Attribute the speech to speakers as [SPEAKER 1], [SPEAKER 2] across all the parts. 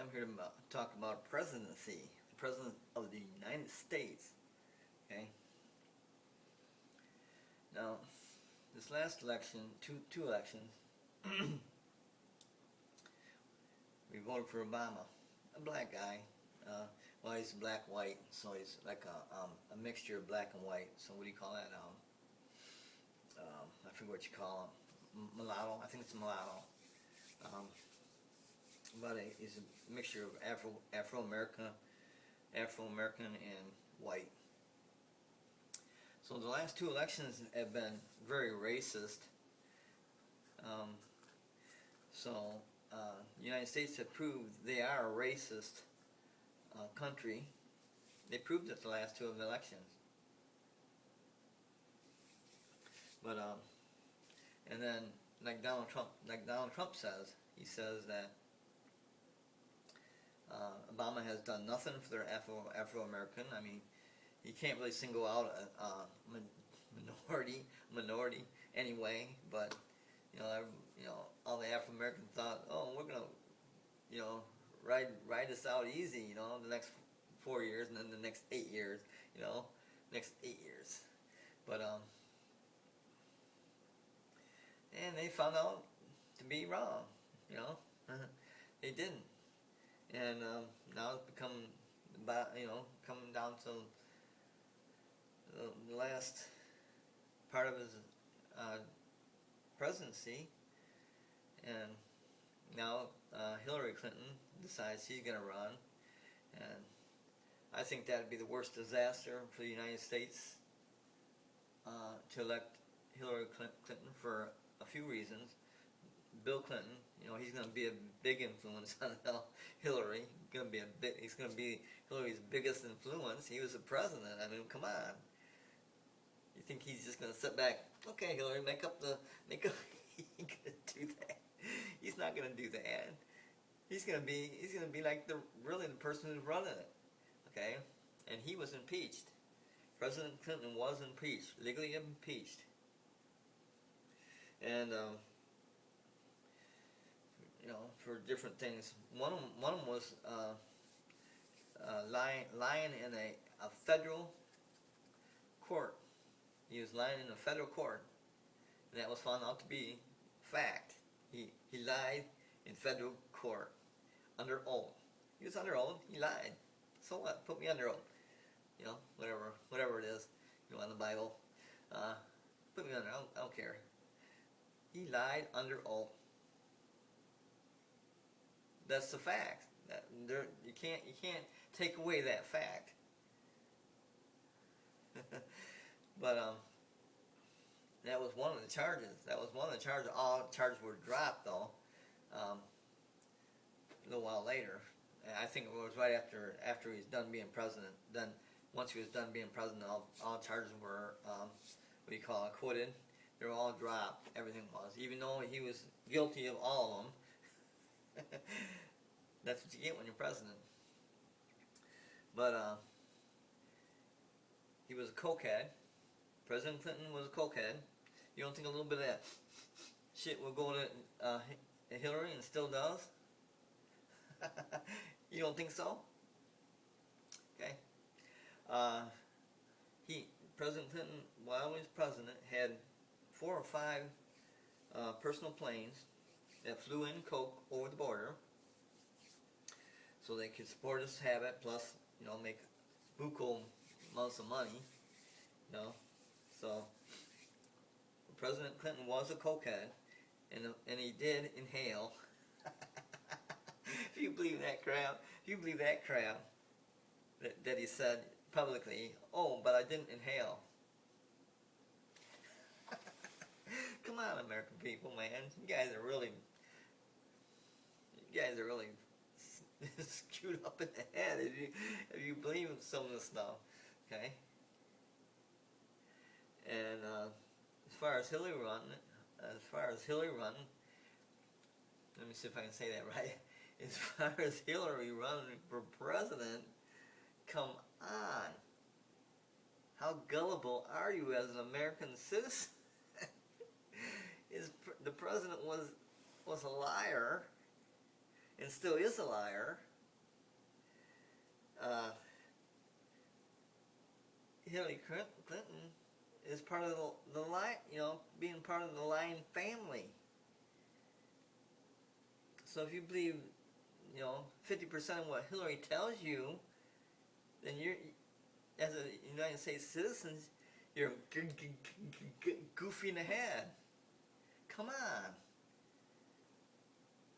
[SPEAKER 1] I'm here to talk about presidency, the President of the United States. Okay. Now, this last election, two elections, we voted for Obama, a black guy. Well, he's black-white, so he's like a mixture of black and white. So what do you call that? I forget what you call him. Mulatto. I think it's mulatto. But he's a mixture of Afro-American and white. So the last two elections have been very racist. The United States have proved they are a racist country. They proved it the last two elections. But and then like Donald Trump says, he says that Obama has done nothing for their Afro-American. I mean, you can't really single out a minority anyway. But all the Afro-Americans thought, oh, we're gonna ride this out easy, the next 4 years, and then the next 8 years, next 8 years. But and they found out to be wrong, they didn't. And now it's become about, coming down to the last part of his presidency, and now Hillary Clinton decides she's going to run, and I think that would be the worst disaster for the United States to elect Hillary Clinton for a few reasons. Bill Clinton, he's going to be a big influence on Hillary. He's going to be Hillary's biggest influence. He was the president. I mean, come on. You think he's just going to sit back? Okay, Hillary, make up. He ain't going to do that. He's not going to do that. He's going to be like the person who's running it. Okay, and he was impeached. President Clinton was impeached, legally impeached, and for different things. One of them was lying in a federal court. He was lying in a federal court, and that was found out to be fact. He lied in federal court under oath. He was under oath. He lied. So what? Put me under oath. Whatever it is. On the Bible. Put me under. I don't care. He lied under oath. That's the fact. You can't take away that fact. But that was one of the charges. All charges were dropped though. A little while later. And I think it was right after he was done being president. Then once he was done being president, all charges were acquitted. They were all dropped. Everything was, even though he was guilty of all of them. That's what you get when you're president. But he was a cokehead. President Clinton was a cokehead. You don't think a little bit of that shit will go to Hillary, and still does? You don't think so? Okay. President Clinton, while he was president, had 4 or 5 personal planes that flew in coke over the border, so they could support his habit, plus make buku amounts of money. So President Clinton was a cokehead, and he did inhale. If you believe that crap, that he said publicly, oh, but I didn't inhale. Come on, American people, man. You guys are really skewed up in the head if you believe in some of this stuff. Okay? And as far as Hillary running, let me see if I can say that right. As far as Hillary running for president, come on. How gullible are you as an American citizen? The president was a liar, and still is a liar. uh, Hillary Clinton is part of the line, being part of the Lion family. So if you believe, 50% of what Hillary tells you, then you're, as a United States citizen, you're goofy in the head. Come on.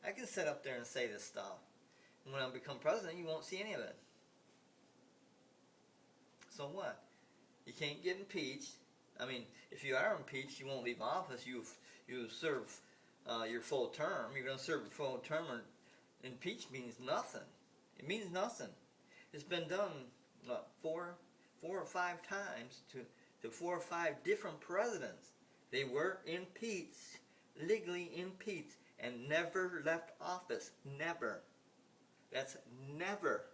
[SPEAKER 1] I can sit up there and say this stuff. And when I become president, you won't see any of it. So what? You can't get impeached. I mean, if you are impeached, you won't leave office. You serve your full term. You're going to serve your full term. Impeach means nothing. It means nothing. It's been done four or five times to 4 or 5 different presidents. They were impeached, legally impeached, and never left office. Never. That's never.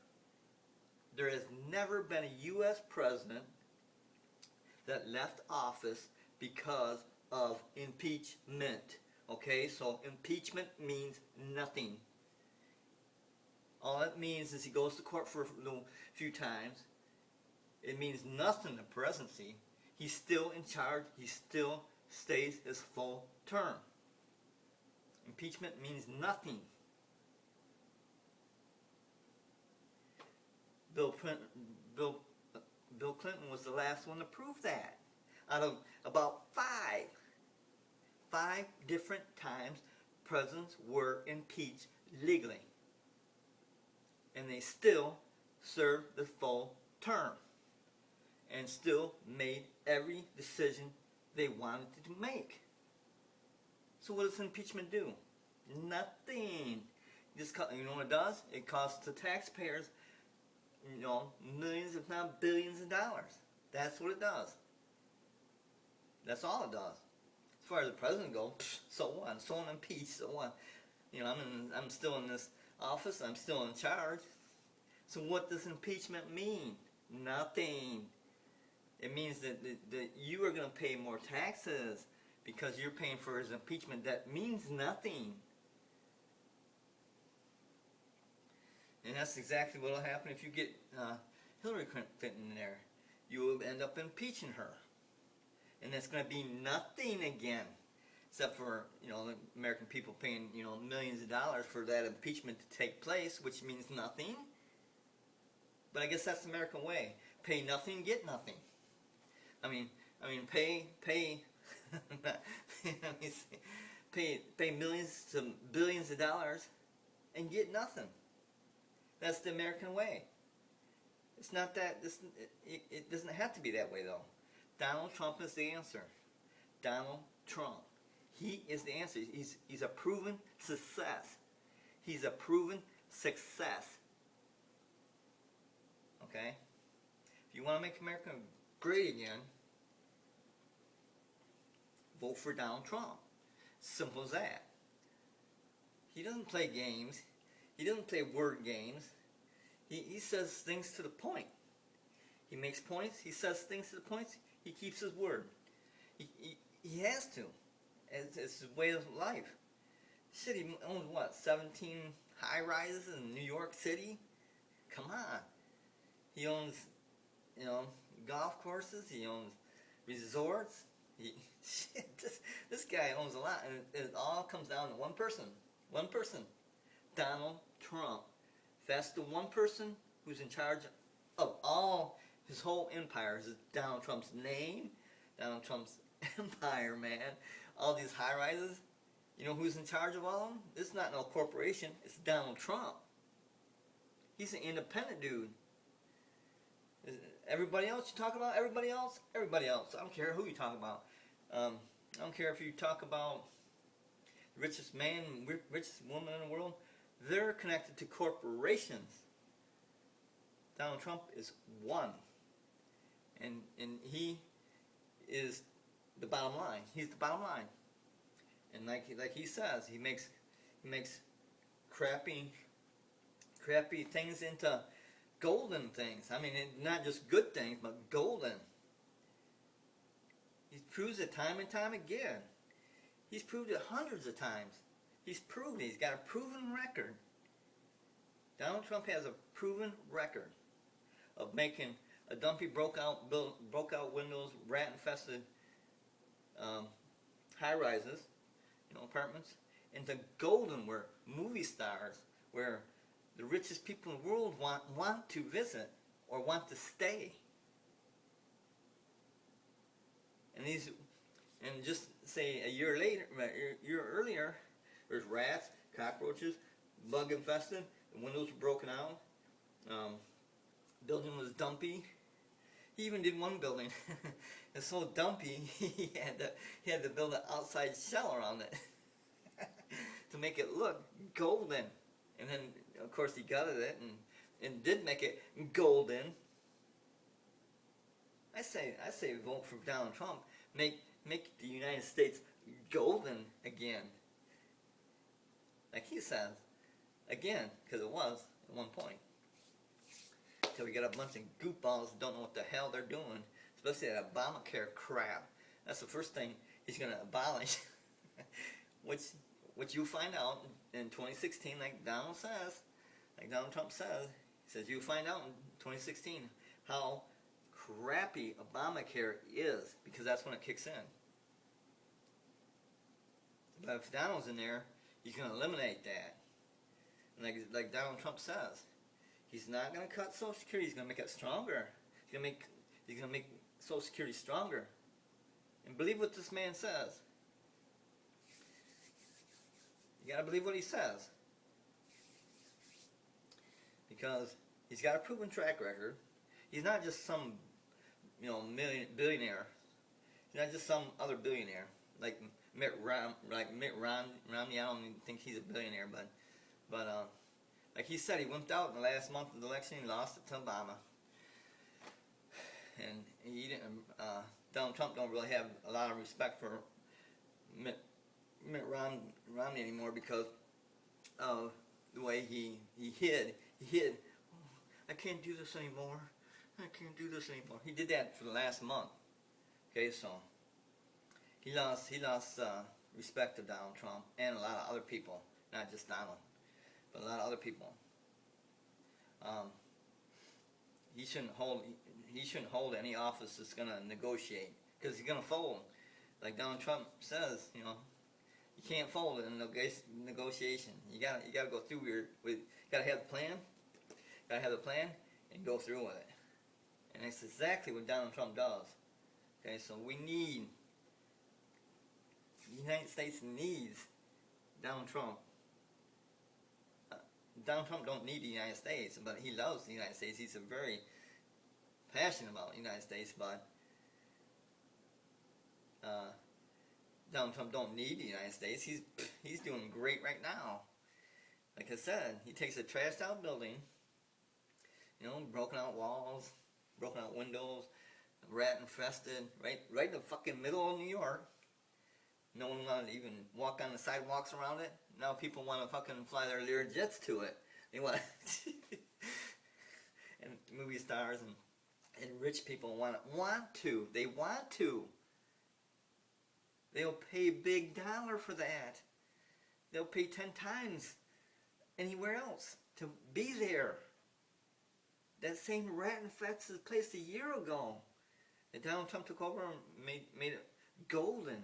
[SPEAKER 1] There has never been a U.S. president that left office because of impeachment. Okay, so impeachment means nothing. All it means is he goes to court for a few times. It means nothing to presidency. He's still in charge. He still stays his full term. Impeachment means nothing. Bill Clinton was the last one to prove that. Out of about five different times presidents were impeached legally. And they still served the full term. And still made every decision they wanted to make. So what does impeachment do? Nothing. You know what it does? It costs the taxpayers, millions if not billions of dollars. That's what it does. That's all it does. As far as the president goes, so what? So I'm impeached, so what? I'm still in this office, I'm still in charge. So what does impeachment mean? Nothing. It means that you are going to pay more taxes because you're paying for his impeachment. That means nothing. And that's exactly what will happen if you get Hillary Clinton in there. You will end up impeaching her. And it's going to be nothing again. Except for, the American people paying, millions of dollars for that impeachment to take place, which means nothing. But I guess that's the American way. Pay nothing, get nothing. I mean, pay pay millions to billions of dollars and get nothing. That's the American way. It's not that. It doesn't have to be that way though. Donald Trump is the answer. Donald Trump. He is the answer. He's a proven success. He's a proven success. Okay? If you want to make America great again, vote for Donald Trump. Simple as that. He doesn't play games. He doesn't play word games. He says things to the point. He makes points. He says things to the points. He keeps his word. He has to. It's his way of life. Shit, he owns what, 17 high-rises in New York City? Come on. He owns, golf courses. He owns resorts. This guy owns a lot. And it all comes down to one person. One person. Donald Trump. That's the one person who's in charge of all his whole empire. Is Donald Trump's name. Donald Trump's empire, man. All these high-rises. You know who's in charge of all of them? It's not no corporation. It's Donald Trump. He's an independent dude. Everybody else you talk about? Everybody else? Everybody else. I don't care who you talk about. I don't care if you talk about the richest man, richest woman in the world. They're connected to corporations. Donald Trump is one. And he is the bottom line. He's the bottom line. And like he says, he makes crappy things into golden things. I mean, not just good things, but golden. He proves it time and time again. He's proved it hundreds of times. He's proven it. He's got a proven record. Donald Trump has a proven record. of making a dumpy broke out windows, rat infested high rises, apartments, into golden, where movie stars, where the richest people in the world want to visit or want to stay. And just say a year earlier, there's rats, cockroaches, bug infested. The windows were broken out. Building was dumpy. He even did one building. It's so dumpy he had to build an outside shell around it to make it look golden. And then of course he gutted it and did make it golden. I say vote for Donald Trump. Make the United States golden again. Like he says, again, because it was at one point. Until we got a bunch of goofballs that don't know what the hell they're doing, especially that Obamacare crap. That's the first thing he's going to abolish, which you'll find out in 2016, like Donald Trump says. He says you'll find out in 2016 how crappy Obamacare is, because that's when it kicks in. But if Donald's in there, he's going to eliminate that. And like Donald Trump says, he's not going to cut Social Security. He's going to make it stronger. He's going to make Social Security stronger. And believe what this man says. You got to believe what he says, because he's got a proven track record. He's not just some billionaire. He's not just some other billionaire like Mitt Romney. I don't even think he's a billionaire, but like he said, he wimped out in the last month of the election. He lost it to Obama, and he didn't. Donald Trump don't really have a lot of respect for Mitt Romney anymore, because of the way he hid. I can't do this anymore. I can't do this anymore. He did that for the last month. Okay, so he lost respect to Donald Trump and a lot of other people, not just Donald, but a lot of other people. He shouldn't hold any office that's going to negotiate, because he's going to fold. Like Donald Trump says, you can't fold in a negotiation. You got to go through got to have the plan, and go through with it. And that's exactly what Donald Trump does. Okay, so the United States needs Donald Trump. Donald Trump don't need the United States, but he loves the United States. He's very passionate about the United States, but Donald Trump don't need the United States. He's doing great right now. Like I said, he takes a trashed out building, broken out walls, broken out windows, rat infested, right in the fucking middle of New York. No one wanted to even walk on the sidewalks around it. Now people want to fucking fly their Lear jets to it. They want and movie stars and rich people want to. They want to. They'll pay big dollar for that. They'll pay 10 times anywhere else to be there. That same rat infested place a year ago that Donald Trump took over and made it golden.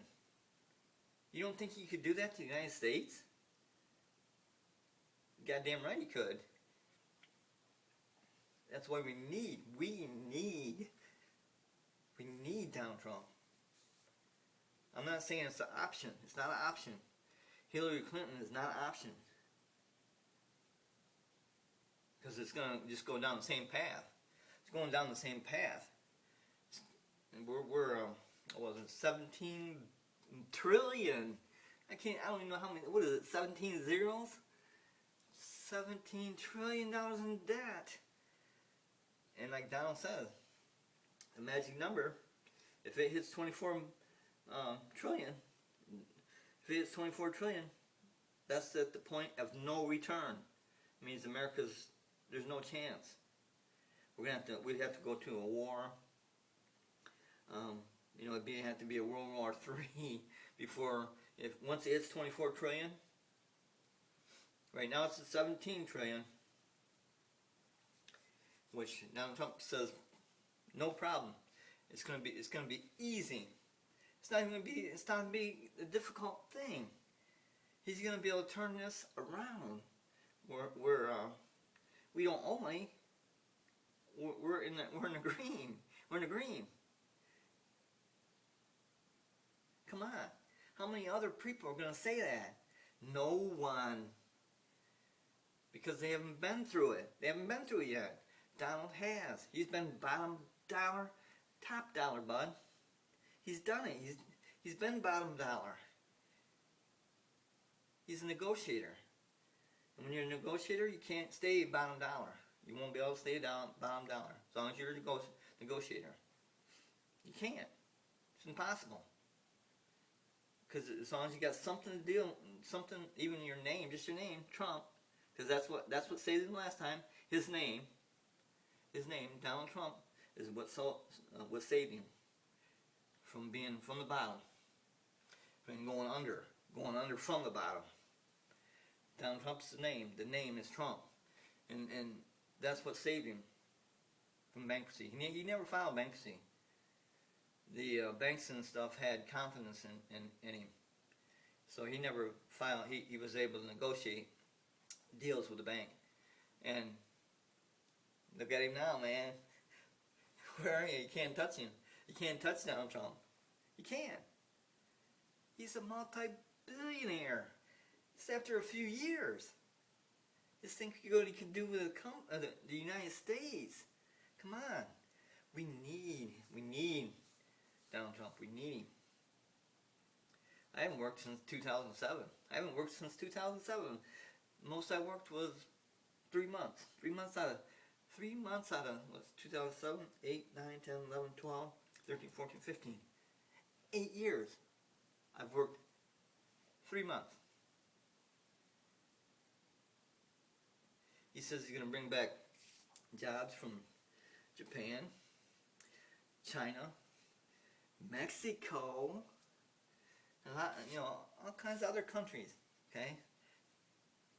[SPEAKER 1] You don't think he could do that to the United States? Goddamn right he could. That's why we need Donald Trump. I'm not saying it's an option. It's not an option. Hillary Clinton is not an option, because it's going to just go down the same path. It's going down the same path. And we're what was it, 17 trillion? I don't even know how many. What is it? 17 zeros? $17 trillion in debt. And like Donald says, the magic number, if it hits 24 trillion, if it hits 24 trillion, that's at the point of no return. It means there's no chance. We'd have to go to a war. It'd have to be a World War III before, once it hits 24 trillion. Right now it's at 17 trillion. which Donald Trump says, no problem. It's gonna be easy. It's not gonna be a difficult thing. He's gonna be able to turn this around. We don't owe money. We're in the green. We're in the green. Come on. How many other people are going to say that? No one. Because they haven't been through it. They haven't been through it yet. Donald has. He's been bottom dollar, top dollar, bud. He's done it. He's been bottom dollar. He's a negotiator. And when you're a negotiator, you can't stay bottom dollar. You won't be able to stay down bottom dollar as long as you're a negotiator. You can't. It's impossible. Because as long as you got something to deal, something, even your name, just your name, Trump, because that's what saved him last time. His name, Donald Trump, is what saved him from being from the bottom, from going under from the bottom. Donald Trump's the name. The name is Trump, and that's what saved him from bankruptcy. He never filed bankruptcy. The banks and stuff had confidence in him, so he never filed. He was able to negotiate deals with the bank, and look at him now, man. Where are you? You can't touch him. You can't touch Donald Trump. You can't. He's a multi-billionaire. Just after a few years. Just think what he could do with the United States. Come on. We need Donald Trump. We need him. I haven't worked since 2007. Most I worked was 3 months. 3 months out of what's 2007, 8, 9, 10, 11, 12, 13, 14, 15. 8 years. I've worked 3 months. He says he's going to bring back jobs from Japan, China, Mexico, a lot, all kinds of other countries. Okay.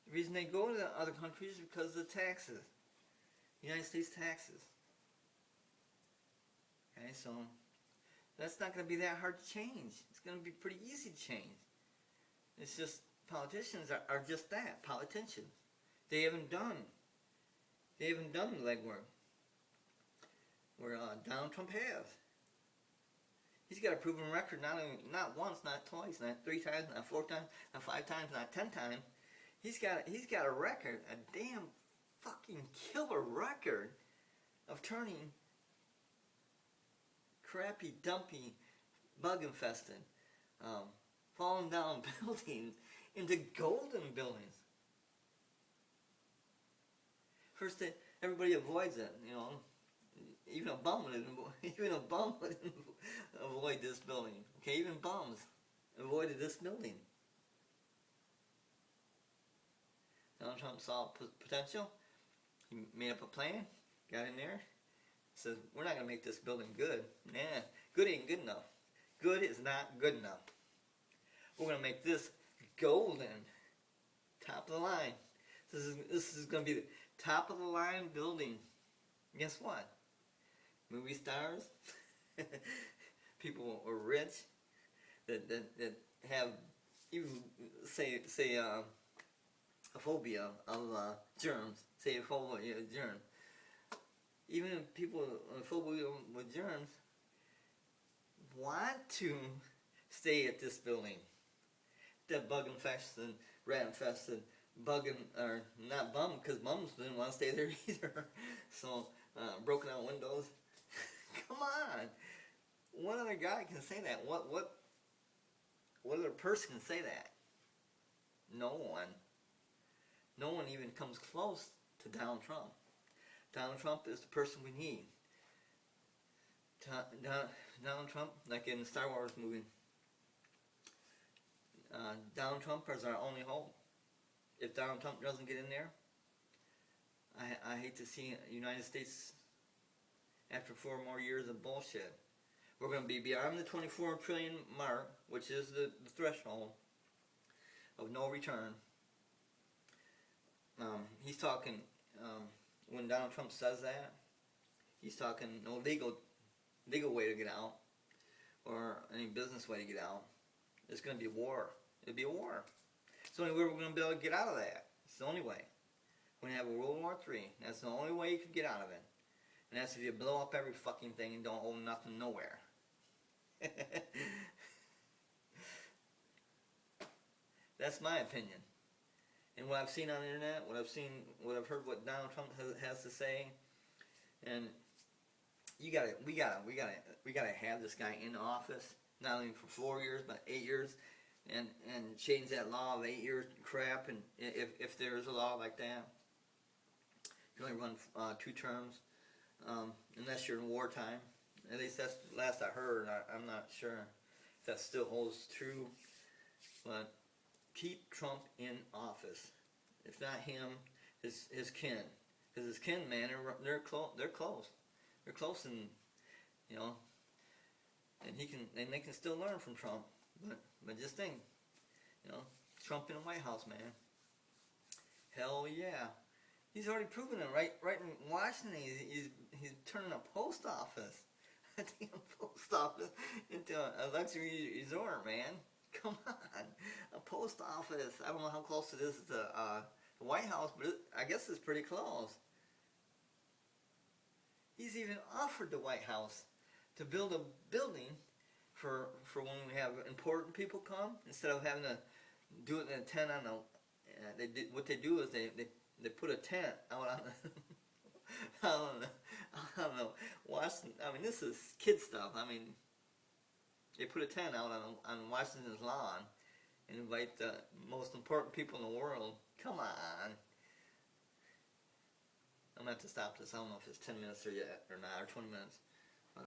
[SPEAKER 1] The reason they go to the other countries is because of the taxes, United States taxes. Okay, so that's not going to be that hard to change. It's going to be pretty easy to change. It's just politicians are just that, politicians. They haven't done the legwork where Donald Trump has. He's got a proven record, not once, not twice, not 3 times, not 4 times, not 5 times, not 10 times. He's got a record, a damn fucking killer record of turning crappy, dumpy, bug-infested, falling down buildings into golden buildings. First, everybody avoids it, Even a bum would avoid this building. Okay, even bums avoided this building. Donald Trump saw potential. He made up a plan, got in there, says, we're not going to make this building good. Nah, good ain't good enough. Good is not good enough. We're going to make this golden, top of the line. This is going to be the top of the line building. Guess what? Movie stars, people who are rich, that have even say a phobia of germs. Say a phobia of germs. Even people with phobia with germs want to stay at this building. That bug infested, rat infested, or not bum, because bums didn't want to stay there either. So broken out windows. Come on, what other guy can say that? What other person can say that? No one. No one even comes close to Donald Trump. Donald Trump is the person we need. Donald Trump, like in the Star Wars movie, Donald Trump is our only hope. If Donald Trump doesn't get in there, I hate to see the United States after 4 more years of bullshit. We're going to be beyond the 24 trillion mark, which is the threshold of no return. He's talking, when Donald Trump says that, He's talking no legal way to get out or any business way to get out. It's going to be a war. It'll be a war. It's the only way we're going to be able to get out of that. It's the only way. We're going to have a World War III. That's the only way you can get out of it. And that's if you blow up every fucking thing and don't own nothing nowhere. That's my opinion. And what I've seen on the internet, what I've heard what Donald Trump has to say, and we gotta have this guy in office, not only for 4 years but 8 years, and change that law of 8 years crap. And if there's a law like that, you can only run 2 terms, unless you're in wartime. At least that's the last I heard. I'm not sure if that still holds true, but keep Trump in office. If not him, his kin, because his kin, man, they're close. They're close, and you know, and they can still learn from Trump. But just think, you know, Trump in the White House, man. Hell yeah, he's already proven it. Right in Washington, he's turning a post office, a damn post office into a luxury resort, man. Come on, a post office. I don't know how close it is to the White House, but I guess it's pretty close. He's even offered the White House to build a building for when we have important people come, instead of having to do it in a tent on the. What they do is they put a tent out on the. I don't know. Washington. I mean, this is kid stuff. I mean. They put a tent out on Washington's lawn and invite the most important people in the world. Come on. I'm going to have to stop this. I don't know if it's 10 minutes or not, or 20 minutes.